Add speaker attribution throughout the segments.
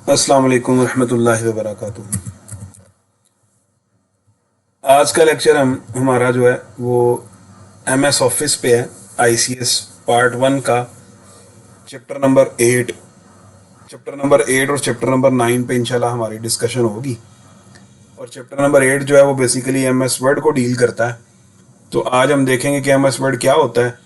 Speaker 1: अस्सलाम वालेकुम रहमतुल्लाहि व बरकातुहू। आज का लेक्चर हमारा जो है वो एमएस ऑफिस पे है। आईसीएस पार्ट 1 का चैप्टर नंबर 8 और चैप्टर नंबर 9 पे इंशाल्लाह हमारी डिस्कशन होगी। और चैप्टर नंबर 8 जो है वो बेसिकली एमएस वर्ड को डील करता है। तो आज हम देखेंगे कि एमएस वर्ड क्या होता है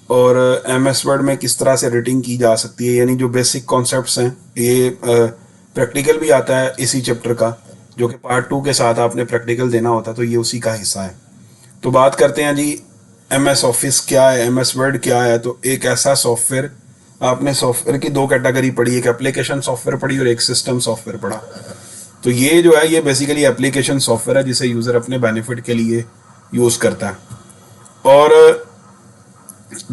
Speaker 1: और एमएस वर्ड में किस तरह से एडिटिंग की जा सकती है, यानी जो बेसिक कॉन्सेप्ट्स हैं। ये प्रैक्टिकल भी आता है इसी चैप्टर का, जो कि पार्ट 2 के साथ आपने प्रैक्टिकल देना होता है, तो ये उसी का हिस्सा है। तो बात करते हैं जी, एमएस ऑफिस क्या है, एमएस वर्ड क्या है। तो एक ऐसा सॉफ्टवेयर, आपने सॉफ्टवेयर की दो कैटेगरी पढ़ी, एक एप्लीकेशन सॉफ्टवेयर पढ़ी और एक सिस्टम सॉफ्टवेयर पढ़ा। तो ये जो है ये बेसिकली एप्लीकेशन सॉफ्टवेयर है जिसे यूज़र अपने बेनिफिट के लिए यूज़ करता है। और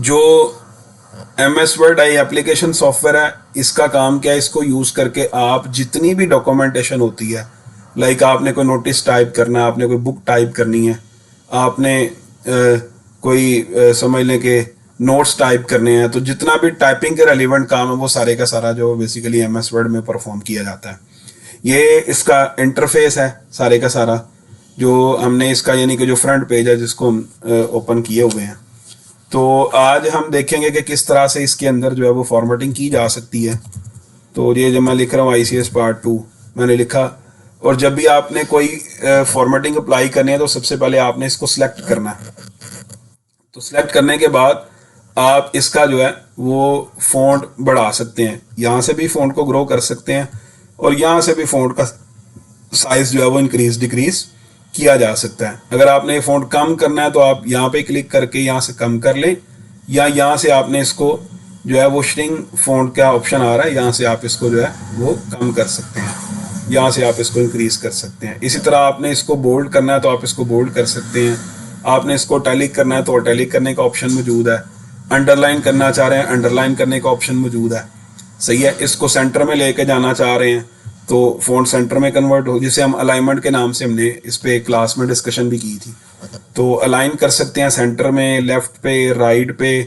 Speaker 1: जो एम एस वर्ड है एप्लीकेशन सॉफ्टवेयर है, इसका काम क्या है, इसको यूज़ करके आप जितनी भी डॉक्यूमेंटेशन होती है, लाइक आपने कोई नोटिस टाइप करना है, आपने कोई बुक टाइप करनी है, आपने कोई समझ लें कि नोट्स टाइप करने हैं, तो जितना भी टाइपिंग के रेलिवेंट काम है वो सारे का सारा जो बेसिकली एम एस वर्ड में परफॉर्म किया जाता है। ये इसका इंटरफेस है सारे का सारा, जो हमने इसका यानी कि जो फ्रंट पेज है जिसको हम ओपन किए हुए हैं। तो आज हम देखेंगे कि किस तरह से इसके अंदर जो है वो फॉर्मेटिंग की जा सकती है। तो ये जब मैं लिख रहा हूँ आईसीएस पार्ट 2 मैंने लिखा, और जब भी आपने कोई फॉर्मेटिंग अप्लाई करनी है तो सबसे पहले आपने इसको सिलेक्ट करना है। तो सिलेक्ट करने के बाद आप इसका जो है वो फ़ॉन्ट बढ़ा सकते हैं, यहाँ से भी फ़ॉन्ट को ग्रो कर सकते हैं और यहाँ से भी फ़ॉन्ट का साइज़ जो है वो इंक्रीज डिक्रीज किया जा सकता है। अगर आपने ये फ़ॉन्ट कम करना है तो आप यहाँ पे क्लिक करके यहाँ से कम कर लें, या यहाँ से आपने इसको जो है वो श्रिंक फ़ॉन्ट का ऑप्शन आ रहा है, यहाँ से आप इसको जो है वो कम कर सकते हैं, यहाँ से आप इसको इंक्रीज कर सकते हैं। इसी तरह आपने इसको बोल्ड करना है तो आप इसको बोल्ड कर सकते हैं, आपने इसको टैलिक करना है तो टैलिक करने का ऑप्शन मौजूद है, अंडरलाइन करना चाह रहे हैं अंडरलाइन करने का ऑप्शन मौजूद है। सही है, इसको सेंटर में लेके जाना चाह रहे हैं तो फ़ॉन्ट सेंटर में कन्वर्ट हो, जिसे हम अलाइनमेंट के नाम से हमने इस पे क्लास में डिस्कशन भी की थी। तो अलाइन कर सकते हैं सेंटर में, लेफ्ट पे, राइट पे।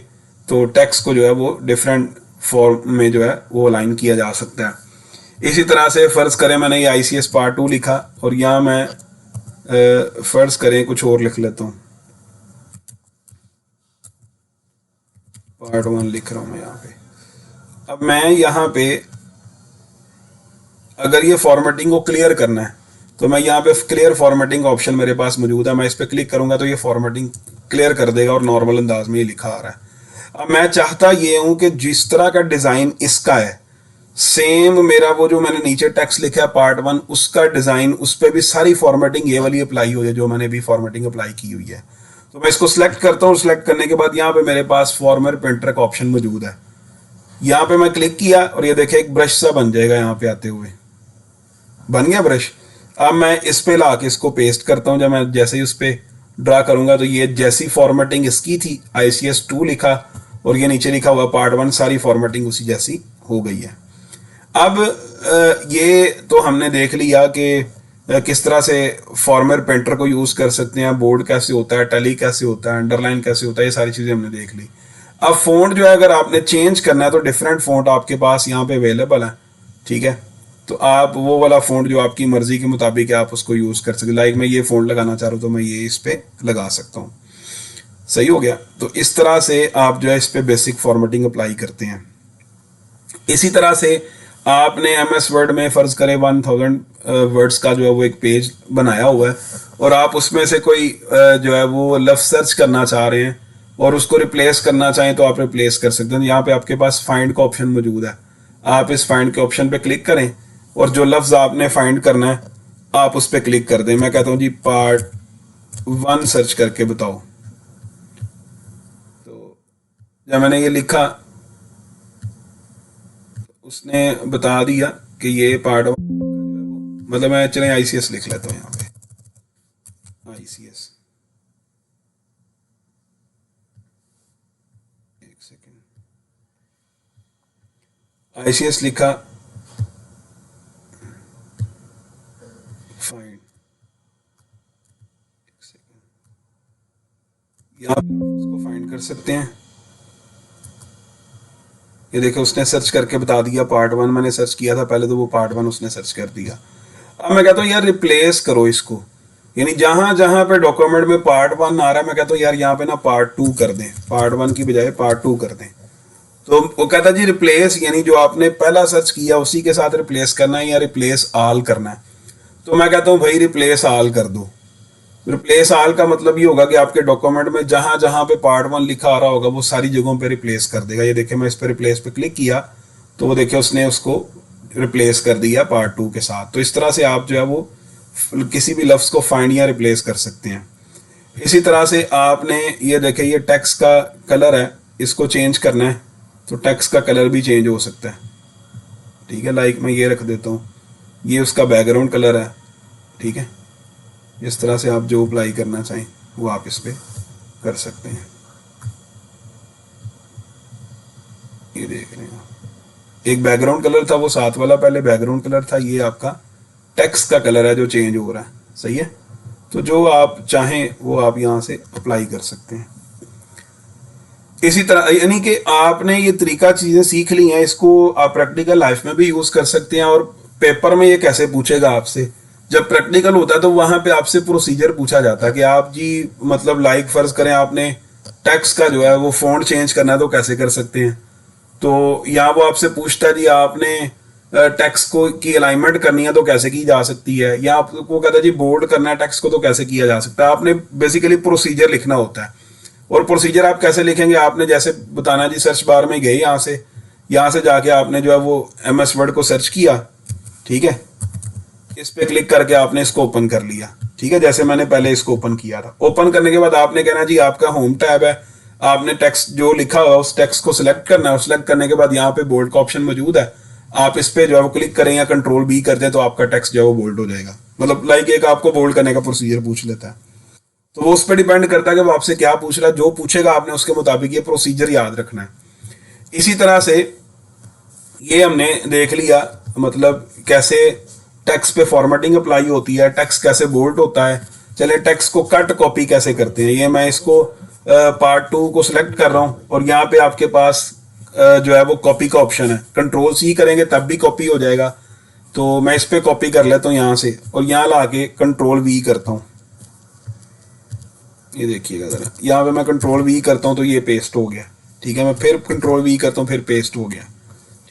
Speaker 1: तो टेक्स्ट को जो है वो डिफरेंट फॉर्म में जो है वो अलाइन किया जा सकता है। इसी तरह से फ़र्ज़ करें मैंने ये आईसीएस पार्ट 2 लिखा और यहाँ मैं फ़र्ज़ करें कुछ और लिख लेता हूँ, पार्ट 1 लिख रहा हूँ मैं यहाँ पे। अब मैं यहाँ पे अगर ये फॉर्मेटिंग को क्लियर करना है तो मैं यहाँ पे क्लियर फॉर्मेटिंग ऑप्शन मेरे पास मौजूद है, मैं इस पर क्लिक करूंगा तो ये फॉर्मेटिंग क्लियर कर देगा और नॉर्मल अंदाज में ये लिखा आ रहा है। अब मैं चाहता ये हूँ कि जिस तरह का डिज़ाइन इसका है, सेम मेरा वो जो मैंने नीचे टेक्स्ट लिखा है पार्ट 1 उसका डिज़ाइन, उस पर भी सारी फॉर्मेटिंग ये वाली अप्लाई हो जाए जो मैंने भी फॉर्मेटिंग अप्लाई की हुई है। तो मैं इसको सिलेक्ट करता हूँ, सिलेक्ट करने के बाद यहाँ पे मेरे पास फॉर्मर प्रिंटर का ऑप्शन मौजूद है। यहाँ पे मैं क्लिक किया और ये देखे एक ब्रश सा बन जाएगा, यहाँ पे आते हुए बन गया ब्रश। अब मैं इस पे ला के इसको पेस्ट करता हूँ, जब मैं जैसे ही उस पर ड्रा करूंगा तो ये जैसी फॉर्मेटिंग इसकी थी ICS2 लिखा और ये नीचे लिखा हुआ पार्ट 1, सारी फॉर्मेटिंग उसी जैसी हो गई है। अब ये तो हमने देख लिया कि किस तरह से फॉर्मर पेंटर को यूज़ कर सकते हैं, बोर्ड कैसे होता है, टैली कैसे होता है, अंडरलाइन कैसे होता है, ये सारी चीज़ें हमने देख ली। अब फ़ॉन्ट जो है अगर आपने चेंज करना है तो डिफरेंट फ़ॉन्ट आपके पास यहाँ पे अवेलेबल है। ठीक है, तो आप वो वाला फ़ॉन्ट जो आपकी मर्ज़ी के मुताबिक है आप उसको यूज़ कर सकते। लाइक मैं ये फ़ॉन्ट लगाना चाह रहा हूँ तो मैं ये इस पर लगा सकता हूँ। सही हो गया। तो इस तरह से आप जो है इस पर बेसिक फॉर्मेटिंग अप्लाई करते हैं। इसी तरह से आपने एम एस वर्ड में फ़र्ज़ करें 1000 वर्ड्स का जो है वो एक पेज बनाया हुआ है और आप उसमें से कोई जो है वो लफ्ज़ सर्च करना चाह रहे हैं और उसको रिप्लेस करना चाहें तो आप रिप्लेस कर सकते हैं। यहाँ पे आपके पास फाइंड का ऑप्शन मौजूद है, आप इस फाइंड के ऑप्शन पे क्लिक करें और जो लफ्ज़ आपने फाइंड करना है आप उस पर क्लिक कर दें। मैं कहता हूँ जी पार्ट 1 सर्च करके बताओ। तो जब मैंने ये लिखा उसने बता दिया कि ये पार्ट मतलब मैं चले आईसीएस लिख लेता हूँ यहाँ पे, आईसीएस। एक सेकेंड, आईसीएस लिखा, फाइंड, एक सेकेंड, यहाँ पे आप उसको फाइंड कर सकते हैं। ये देखो उसने सर्च करके बता दिया पार्ट 1 मैंने सर्च किया था पहले, तो वो पार्ट 1 उसने सर्च कर दिया। अब मैं कहता हूँ यार रिप्लेस करो इसको, यानी जहां जहां पे डॉक्यूमेंट में पार्ट 1 आ रहा है मैं कहता हूँ यार यहाँ पे ना पार्ट 2 कर दें, पार्ट 1 की बजाय पार्ट 2 कर दें। तो वो कहता जी रिप्लेस, यानी जो आपने पहला सर्च किया उसी के साथ रिप्लेस करना है या रिप्लेस ऑल करना है। तो मैं कहता हूँ भाई रिप्लेस ऑल कर दो। रिप्लेस ऑल का मतलब ये होगा कि आपके डॉक्यूमेंट में जहां जहां पे पार्ट 1 लिखा आ रहा होगा वो सारी जगहों पे रिप्लेस कर देगा। ये देखिए मैं इस पे रिप्लेस पे क्लिक किया तो वो देखिए उसने उसको रिप्लेस कर दिया पार्ट 2 के साथ। तो इस तरह से आप जो है वो किसी भी लफ्ज को फाइंड या रिप्लेस कर सकते हैं। इसी तरह से आपने ये देखे ये टेक्स्ट का कलर है, इसको चेंज करना है तो टेक्स्ट का कलर भी चेंज हो सकता है। ठीक है, लाइक मैं ये रख देता हूँ, ये उसका बैकग्राउंड कलर है। ठीक है, इस तरह से आप जो अप्लाई करना चाहें वो आप इस पर कर सकते हैं। ये देख रहे हैं एक बैकग्राउंड कलर था वो साथ वाला पहले बैकग्राउंड कलर था, ये आपका टेक्स्ट का कलर है जो चेंज हो रहा है। सही है, तो जो आप चाहें वो आप यहाँ से अप्लाई कर सकते हैं। इसी तरह यानी कि आपने ये तरीका चीजें सीख ली हैं, इसको आप प्रैक्टिकल लाइफ में भी यूज कर सकते हैं। और पेपर में ये कैसे पूछेगा आपसे, जब प्रैक्टिकल होता है तो वहां पे आपसे प्रोसीजर पूछा जाता है कि आप जी मतलब लाइक फर्ज करें आपने टेक्स्ट का जो है वो फॉन्ट चेंज करना है तो कैसे कर सकते हैं। तो यहाँ वो आपसे पूछता है जी आपने टेक्स्ट को की अलाइनमेंट करनी है तो कैसे की जा सकती है, या आपको कहता है जी बोल्ड करना है टेक्स्ट को तो कैसे किया जा सकता है। आपने बेसिकली प्रोसीजर लिखना होता है। और प्रोसीजर आप कैसे लिखेंगे, आपने जैसे बताना जी सर्च बार में गए यहाँ से जाके आपने जो है वो MS वर्ड को सर्च किया। ठीक है, इस पे क्लिक करके आपने इसको ओपन कर लिया। ठीक है, जैसे मैंने पहले इसको ओपन किया था। ओपन करने के बाद आपने कहना जी आपका होम टैब है, आपने टेक्स्ट जो लिखा हुआ उस टेक्स्ट को सिलेक्ट करना है। सिलेक्ट करने के बाद यहाँ पे बोल्ड का ऑप्शन मौजूद है, आप इस पे जो है वो क्लिक करें या कंट्रोल B करते हैं तो आपका टेक्स्ट जो है वो बोल्ड हो जाएगा। मतलब लाइक एक आपको बोल्ड करने का प्रोसीजर पूछ लेता है, तो वो उस पर डिपेंड करता है कि वो आपसे क्या पूछ रहा है। जो पूछेगा आपने उसके मुताबिक ये प्रोसीजर याद रखना है। इसी तरह से ये हमने देख लिया मतलब कैसे टेक्स्ट पे फॉर्मेटिंग अप्लाई होती है, टेक्स्ट कैसे बोल्ड होता है। चले टेक्स्ट को कट कॉपी कैसे करते हैं, ये मैं इसको पार्ट 2 को सिलेक्ट कर रहा हूँ और यहाँ पे आपके पास जो है वो कॉपी का ऑप्शन है। कंट्रोल C करेंगे तब भी कॉपी हो जाएगा। तो मैं इस पे कॉपी कर लेता हूँ यहाँ से और यहाँ ला के कंट्रोल V करता हूँ। ये देखिएगा जरा, यहाँ पे मैं कंट्रोल V करता हूँ तो ये पेस्ट हो गया। ठीक है, मैं फिर कंट्रोल V करता हूँ फिर पेस्ट हो गया।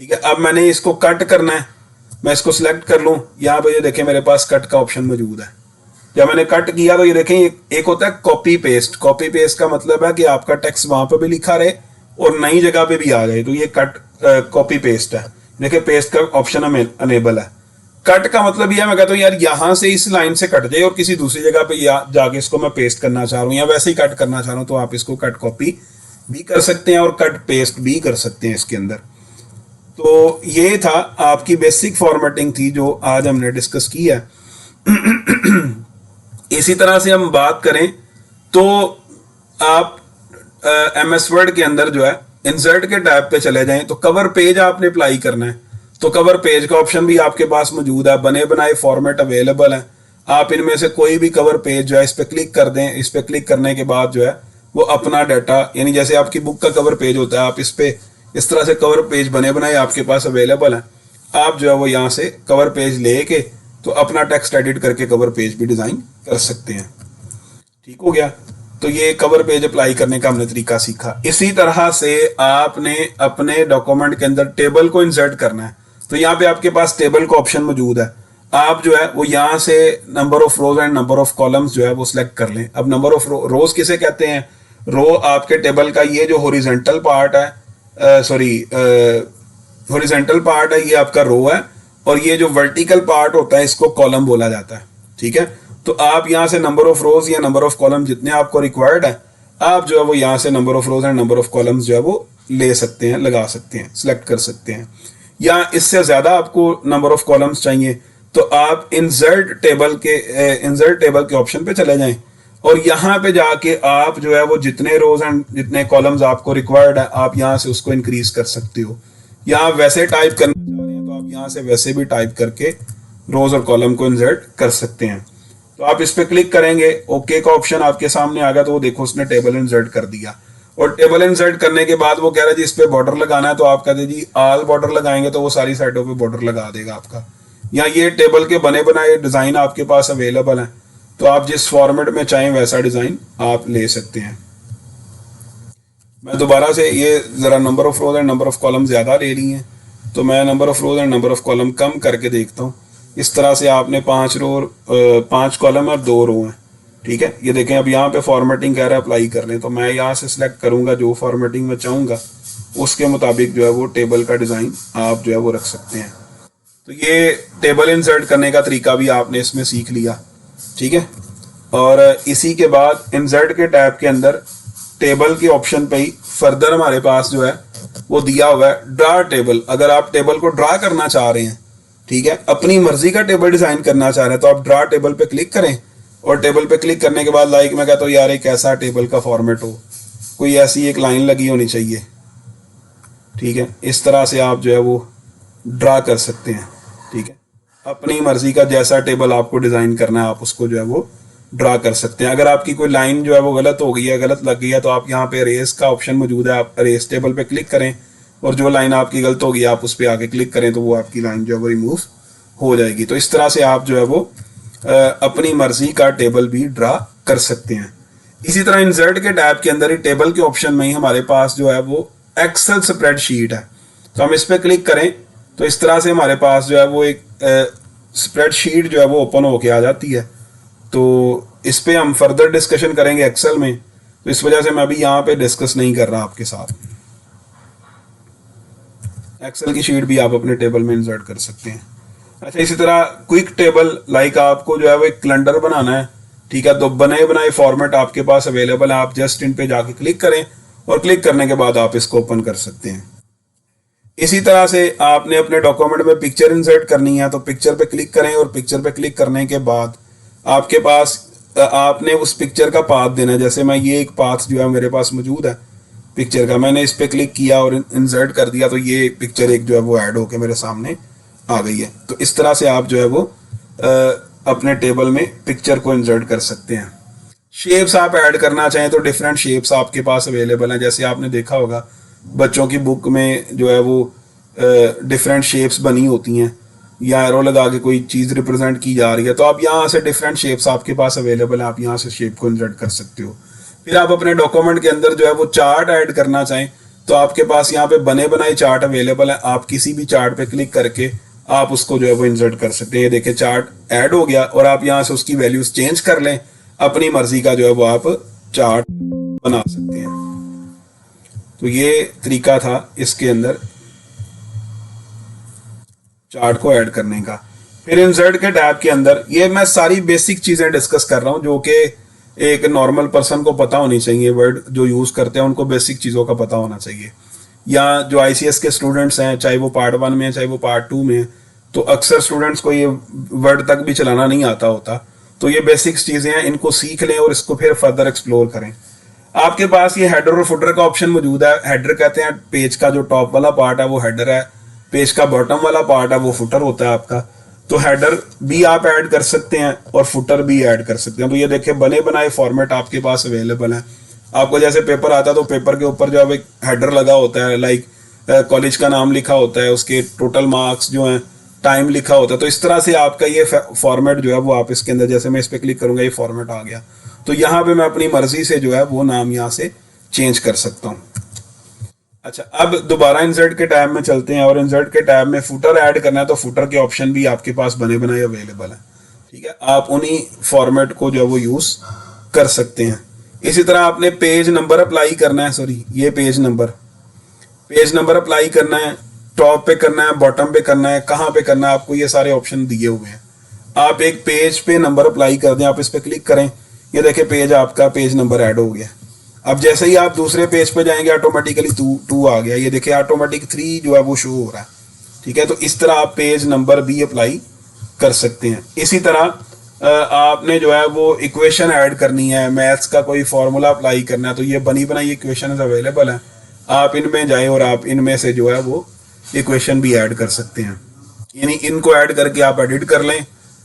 Speaker 1: ठीक है, अब मैंने इसको कट करना है, मैं इसको सिलेक्ट कर लूँ। यहाँ पे ये देखें मेरे पास कट का ऑप्शन मौजूद है। जब मैंने कट किया तो ये देखें एक होता है कॉपी पेस्ट। कॉपी पेस्ट का मतलब है कि आपका टेक्स्ट वहां पे भी लिखा रहे और नई जगह पे भी आ जाए, तो ये कट कॉपी पेस्ट है। देखिए पेस्ट का ऑप्शन अनेबल है। कट का मतलब यह मैं कहता हूँ यार यहाँ से इस लाइन से कट जाए और किसी दूसरी जगह पे जाके इसको मैं पेस्ट करना चाह रहा हूँ या वैसे ही कट करना चाह रहा हूँ, तो आप इसको कट कॉपी भी कर सकते हैं और कट पेस्ट भी कर सकते हैं इसके अंदर। तो ये था आपकी बेसिक फॉर्मेटिंग थी जो आज हमने डिस्कस की है। इसी तरह से हम बात करें तो आप MS वर्ड के अंदर जो है इंसर्ट के टैब पे चले जाएं तो कवर पेज आपने अप्लाई करना है। तो कवर पेज का ऑप्शन भी आपके पास मौजूद है, बने बनाए फॉर्मेट अवेलेबल है। आप इनमें से कोई भी कवर पेज जो है इस पे क्लिक कर दें। इस पे क्लिक करने के बाद जो है वो अपना डाटा, यानी जैसे आपकी बुक का कवर पेज होता है, आप इस पे इस तरह से कवर पेज बने बनाए आपके पास अवेलेबल है। आप जो है वो यहाँ से कवर पेज लेके तो अपना टेक्स्ट एडिट करके कवर पेज भी डिजाइन कर सकते हैं। ठीक हो गया, तो ये कवर पेज अप्लाई करने का हमने तरीका सीखा। इसी तरह से आपने अपने डॉक्यूमेंट के अंदर टेबल को इंसर्ट करना है। तो यहाँ पे आपके पास टेबल का ऑप्शन मौजूद है। आप जो है वो यहाँ से number of rows and number of columns जो है वो सिलेक्ट कर लें। अब नंबर ऑफ रोज किसे कहते हैं, रो आपके टेबल का ये जो हॉरिजॉन्टल पार्ट है, हॉरिजॉन्टल पार्ट है ये आपका रो है, और ये जो वर्टिकल पार्ट होता है इसको कॉलम बोला जाता है। ठीक है, तो आप यहाँ से नंबर ऑफ रोज या नंबर ऑफ कॉलम जितने आपको रिक्वायर्ड है, आप जो है वो यहाँ से number of rows and number of columns जो है वो ले सकते हैं, लगा सकते हैं, सिलेक्ट कर सकते हैं। या इससे ज्यादा आपको नंबर ऑफ कॉलम्स चाहिए तो आप इंसर्ट टेबल के ऑप्शन पे चले जाएं और यहाँ पे जाके आप जो है वो जितने रोज एंड जितने कॉलम्स आपको रिक्वायर्ड है आप यहाँ से उसको इंक्रीज कर सकते हो। या आप वैसे टाइप करना चाह रहे हैं तो आप यहाँ से वैसे भी टाइप करके रोज और कॉलम को इंसर्ट कर सकते हैं। तो आप इस पे क्लिक करेंगे, ओके का ऑप्शन आपके सामने आ गया, तो वो देखो उसने टेबल इंसर्ट कर दिया। और टेबल इंसर्ट करने के बाद वो कह रहा है जी इस पे बॉर्डर लगाना है, तो आप कहते जी ऑल बॉर्डर लगाएंगे तो वो सारी साइडों पे बॉर्डर लगा देगा आपका। या ये टेबल के बने बनाए डिजाइन आपके पास अवेलेबल हैं, तो आप जिस फॉर्मेट में चाहें वैसा डिजाइन आप ले सकते हैं। मैं दोबारा से ये जरा number of rows and number of column ज्यादा ले ली हैं, तो मैं number of rows and number of column कम करके देखता हूँ। इस तरह से आपने 5 कॉलम और 2 रो हैं, ठीक है। ये देखें अब यहाँ पे फॉर्मेटिंग कह रहा है अप्लाई कर लें, तो मैं यहाँ से सिलेक्ट करूंगा जो फॉर्मेटिंग मैं चाहूंगा, उसके मुताबिक जो है वो टेबल का डिजाइन आप जो है वो रख सकते हैं। तो ये टेबल इंसर्ट करने का तरीका भी आपने इसमें सीख लिया, ठीक है। और इसी के बाद इंसर्ट के टैब के अंदर टेबल के ऑप्शन पे ही फर्दर हमारे पास जो है वो दिया हुआ है ड्रा टेबल। अगर आप टेबल को ड्रा करना चाह रहे हैं, ठीक है, अपनी मर्जी का टेबल डिजाइन करना चाह रहे हैं, तो आप ड्रा टेबल पे क्लिक करें और टेबल पे क्लिक करने के बाद लाइक मैं कहता हूँ यार एक ऐसा टेबल का फॉर्मेट हो, कोई ऐसी एक लाइन लगी होनी चाहिए, ठीक है। इस तरह से आप जो है वो ड्रा कर सकते हैं, ठीक है। अपनी मर्जी का जैसा टेबल आपको डिजाइन करना है आप उसको जो है वो ड्रा कर सकते हैं। अगर आपकी कोई लाइन जो है वो गलत हो गई है, गलत लग गई है, तो आप यहाँ पे अरेज का ऑप्शन मौजूद है, आप अरेज टेबल पे क्लिक करें और जो लाइन आपकी गलत होगी आप उस पर आके क्लिक करें, तो वो आपकी लाइन जो है वो रिमूव हो जाएगी। तो इस तरह से आप जो है वो अपनी मर्जी का टेबल भी ड्रा कर सकते हैं। इसी तरह इंसर्ट के टैब के अंदर ही टेबल के ऑप्शन में ही हमारे पास जो है वो एक्सेल स्प्रेडशीट है, तो हम इस पर क्लिक करें तो इस तरह से हमारे पास जो है वो एक स्प्रेडशीट जो है वो ओपन होके आ जाती है। तो इस पे हम फर्दर डिस्कशन करेंगे एक्सेल में, तो इस वजह से मैं अभी यहाँ पे डिस्कस नहीं कर रहा आपके साथ। एक्सेल की शीट भी आप अपने टेबल में इंसर्ट कर सकते हैं। अच्छा, इसी तरह क्विक टेबल लाइक आपको जो है वो एक कैलेंडर बनाना है, ठीक है, तो बने बनाए फॉर्मेट आपके पास अवेलेबल है, आप जस्ट इन पे जाके क्लिक करें और क्लिक करने के बाद आप इसको ओपन कर सकते हैं। इसी तरह से आपने अपने डॉक्यूमेंट में पिक्चर इंसर्ट करनी है, तो पिक्चर पे क्लिक करें और पिक्चर पे क्लिक करने के बाद आपके पास आपने उस पिक्चर का पाथ देना है। जैसे मैं ये एक पाथ जो है मेरे पास मौजूद है पिक्चर का, मैंने इस पे क्लिक किया और इंसर्ट कर दिया, तो ये पिक्चर एक जो है वो ऐड होके मेरे सामने आ गई है। तो इस तरह से आप जो है वो अपने टेबल में पिक्चर को इंसर्ट कर सकते हैं। शेप्स आप ऐड करना चाहें तो डिफरेंट शेप्स आपके पास अवेलेबल हैं। जैसे आपने देखा होगा बच्चों की बुक में जो है वो डिफरेंट शेप्स बनी होती हैं, या एरो लगा के कोई चीज़ रिप्रेजेंट की जा रही है, तो आप यहाँ से डिफरेंट शेप्स आपके पास अवेलेबल हैं, आप यहाँ से शेप को इंसर्ट कर सकते हो। फिर आप अपने डॉक्यूमेंट के अंदर जो है वो चार्ट ऐड करना चाहें तो आपके पास यहाँ पे बने बनाए चार्ट अवेलेबल है, आप किसी भी चार्ट पे क्लिक करके आप उसको जो है वो इंसर्ट कर सकते हैं। ये देखिए चार्ट ऐड हो गया और आप यहाँ से उसकी वैल्यूज चेंज कर लें, अपनी मर्जी का जो है वो आप चार्ट बना सकते हैं। तो ये तरीका था इसके अंदर चार्ट को ऐड करने का। फिर इंसर्ट के टैब के अंदर ये मैं सारी बेसिक चीजें डिस्कस कर रहा हूँ जो कि एक नॉर्मल पर्सन को पता होनी चाहिए, वर्ड जो यूज करते हैं उनको बेसिक चीजों का पता होना चाहिए। या जो आईसीएस के स्टूडेंट्स हैं, चाहे वो पार्ट 1 में है चाहे वो पार्ट 2 में है, तो अक्सर स्टूडेंट्स को ये वर्ड तक भी चलाना नहीं आता होता। तो ये बेसिक्स चीजें हैं, इनको सीख लें और इसको फिर फर्दर एक्सप्लोर करें। आपके पास ये हेडर और फुटर का ऑप्शन मौजूद है। हेडर कहते हैं पेज का जो टॉप वाला पार्ट है वो हेडर है, पेज का बॉटम वाला पार्ट है वो फुटर होता है आपका। तो हेडर भी आप ऐड कर सकते हैं और फुटर भी ऐड कर सकते हैं। तो ये देखिए बने बनाए फॉर्मेट आपके पास अवेलेबल है। आपको जैसे पेपर आता है तो पेपर के ऊपर जो है एक हेडर लगा होता है, लाइक कॉलेज का नाम लिखा होता है, उसके टोटल मार्क्स जो हैं, टाइम लिखा होता है। तो इस तरह से आपका ये फॉर्मेट जो है वो आप इसके अंदर, जैसे मैं इस पर क्लिक करूंगा ये फॉर्मेट आ गया, तो यहाँ पे मैं अपनी मर्जी से जो है वो नाम यहाँ से चेंज कर सकता हूँ। अच्छा, अब दोबारा इंसर्ट के टैब में चलते हैं और इंसर्ट के टैब में फुटर ऐड करना है तो फुटर के ऑप्शन भी आपके पास बने बनाए अवेलेबल है, ठीक है। आप उन्हीं फॉर्मेट को जो है वो यूज कर सकते हैं। इसी तरह आपने पेज नंबर अप्लाई करना है, सॉरी ये पेज नंबर अप्लाई करना है, टॉप पे करना है, बॉटम पे करना है, कहाँ पे करना है, आपको ये सारे ऑप्शन दिए हुए हैं। आप एक पेज पे नंबर अप्लाई कर दें, आप इस पे क्लिक करें, ये देखिए पेज आपका पेज नंबर ऐड हो गया। अब जैसे ही आप दूसरे पेज पे जाएंगे ऑटोमेटिकली 2 आ गया, ये देखिए ऑटोमेटिक 3 जो है वो शो हो रहा है, ठीक है। तो इस तरह आप पेज नंबर भी अप्लाई कर सकते हैं। इसी तरह आपने जो है वो इक्वेशन ऐड करनी है, मैथ्स का कोई फॉर्मूला अप्लाई करना है, तो ये बनी बनाई इक्वेशन अवेलेबल है, आप इनमें जाएं और आप इनमें से जो है वो इक्वेशन भी ऐड कर सकते हैं। यानी इनको ऐड करके आप एडिट कर लें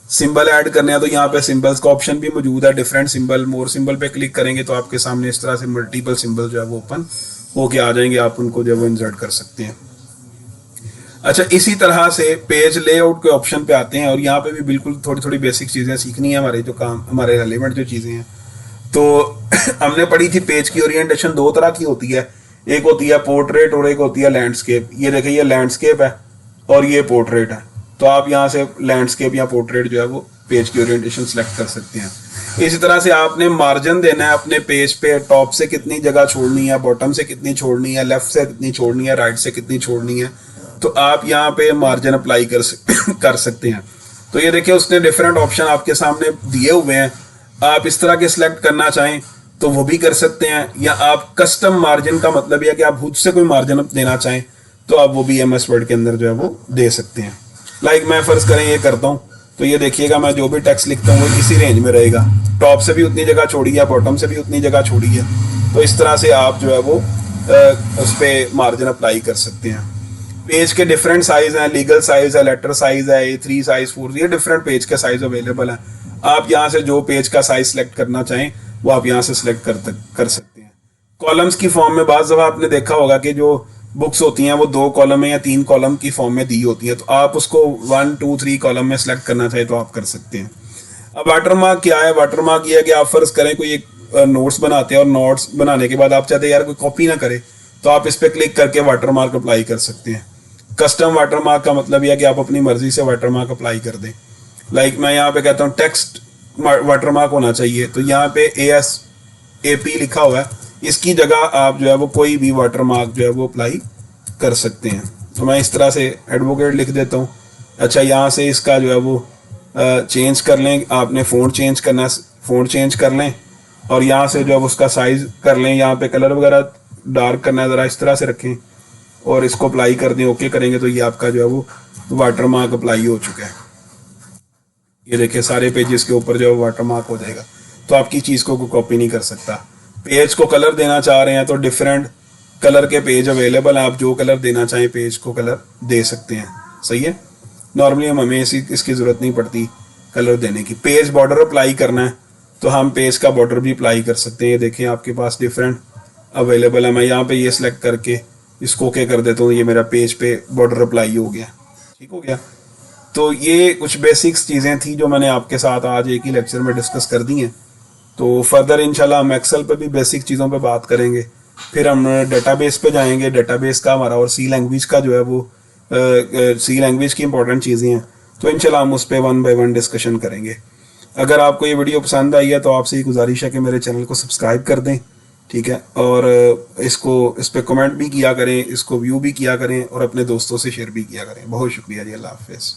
Speaker 1: सिंबल ऐड करने हैं तो यहाँ पे सिंबल्स का ऑप्शन भी मौजूद है, डिफरेंट सिंबल, मोर सिंबल पे क्लिक करेंगे तो आपके सामने इस तरह से मल्टीपल सिंबल जो है वो ओपन होके आ जाएंगे, आप उनको जो है वो इंसर्ट कर सकते हैं। अच्छा, इसी तरह से पेज लेआउट के ऑप्शन पे आते हैं और यहाँ पे भी बिल्कुल थोड़ी थोड़ी बेसिक चीज़ें सीखनी है, हमारे जो काम, हमारे रेलिवेंट जो चीज़ें हैं। तो हमने पढ़ी थी पेज की ओरिएंटेशन दो तरह की होती है, एक होती है पोर्ट्रेट और एक होती है लैंडस्केप। ये देखिए, ये लैंडस्केप है और ये पोर्ट्रेट है, तो आप यहाँ से लैंडस्केप या पोर्ट्रेट जो है वो पेज की ओरिएंटेशन सेलेक्ट कर सकते हैं। इसी तरह से आपने मार्जिन देना है अपने पेज पे, टॉप से कितनी जगह छोड़नी है, बॉटम से कितनी छोड़नी है, लेफ्ट से कितनी छोड़नी है, राइट से कितनी छोड़नी है, तो आप यहाँ पे मार्जिन अप्लाई कर सकते हैं। तो ये देखिए, उसने डिफरेंट ऑप्शन आपके सामने दिए हुए हैं, आप इस तरह के सिलेक्ट करना चाहें तो वो भी कर सकते हैं, या आप कस्टम मार्जिन का मतलब यह कि आप खुद से कोई मार्जिन देना चाहें तो आप वो भी एमएस वर्ड के अंदर जो है वो दे सकते हैं। लाइक मैं फर्ज करें ये करता हूँ, तो ये देखिएगा मैं जो भी टेक्स्ट लिखता हूँ वो इसी रेंज में रहेगा, टॉप से भी उतनी जगह छोड़ी है, बॉटम से भी उतनी जगह छोड़ी है। तो इस तरह से आप जो है वो उस पर मार्जिन अप्लाई कर सकते हैं। पेज के डिफरेंट साइज हैं, लीगल साइज है, लेटर साइज है, A3 साइज, 4, ये डिफरेंट पेज के साइज अवेलेबल हैं। आप यहाँ से जो पेज का साइज सेलेक्ट करना चाहें वो आप यहाँ से सिलेक्ट कर सकते हैं। कॉलम्स की फॉर्म में बाज़ दफ़ा आपने देखा होगा कि जो बुक्स होती हैं वो 2 कॉलम में या 3 कॉलम की फॉर्म में दी होती है, तो आप उसको 1, 2, 3 कॉलम में सेलेक्ट करना चाहें तो आप कर सकते हैं। अब वाटरमार्क क्या है? वाटरमार्क ये है कि आप फर्ज करें कोई एक नोट्स बनाते हैं और नोट्स बनाने के बाद आप चाहते हैं यार कोई कॉपी ना करे, तो आप इस पर क्लिक करके वाटरमार्क अप्लाई कर सकते हैं। कस्टम वाटरमार्क का मतलब यह है कि आप अपनी मर्जी से वाटरमार्क अप्लाई कर दें। लाइक मैं यहाँ पे कहता हूँ टेक्स्ट वाटरमार्क होना चाहिए, तो यहाँ पे ASAP लिखा हुआ है, इसकी जगह आप जो है वो कोई भी वाटरमार्क जो है वो अप्लाई कर सकते हैं। तो मैं इस तरह से एडवोकेट लिख देता हूँ। अच्छा, यहाँ से इसका जो है वो चेंज कर लें, आपने फ़ॉन्ट चेंज करना है, फ़ॉन्ट चेंज कर लें और यहाँ से जो है उसका साइज़ कर लें, यहाँ पे कलर वगैरह डार्क करना है, ज़रा इस तरह से रखें और इसको अप्लाई कर दें। ओके करेंगे तो ये आपका जो है वो वाटरमार्क अप्लाई हो चुका है। ये देखिए, सारे पेजेस के ऊपर जो है वाटरमार्क हो जाएगा, तो आपकी चीज़ को कोई कॉपी नहीं कर सकता। पेज को कलर देना चाह रहे हैं तो डिफरेंट कलर के पेज अवेलेबल हैं, आप जो कलर देना चाहें पेज को कलर दे सकते हैं। सही है, नॉर्मली हमें इसकी ज़रूरत नहीं पड़ती कलर देने की। पेज बॉर्डर अप्लाई करना है तो हम पेज का बॉर्डर भी अप्लाई कर सकते हैं। ये देखें, आपके पास डिफरेंट अवेलेबल है। मैं यहाँ पे ये सिलेक्ट करके इसको ओके कर देता हूँ, ये मेरा पेज पे बॉर्डर अप्लाई हो गया। ठीक हो गया। तो ये कुछ बेसिक्स चीज़ें थी जो मैंने आपके साथ आज एक ही लेक्चर में डिस्कस कर दी हैं। तो फर्दर इंशाल्लाह हम एक्सेल पे भी बेसिक चीज़ों पे बात करेंगे, फिर हम डेटाबेस पे जाएंगे। डेटाबेस का हमारा और सी लैंग्वेज का जो है वो सी लैंग्वेज की इंपॉर्टेंट चीज़ें हैं, तो इंशाल्लाह हम उस पर 1 बाय 1 डिस्कशन करेंगे। अगर आपको ये वीडियो पसंद आई है तो आपसे ये गुजारिश है कि मेरे चैनल को सब्सक्राइब कर दें, ठीक है, और इस पर कमेंट भी किया करें, इसको व्यू भी किया करें और अपने दोस्तों से शेयर भी किया करें। बहुत शुक्रिया जी, अल्लाह हाफिज़।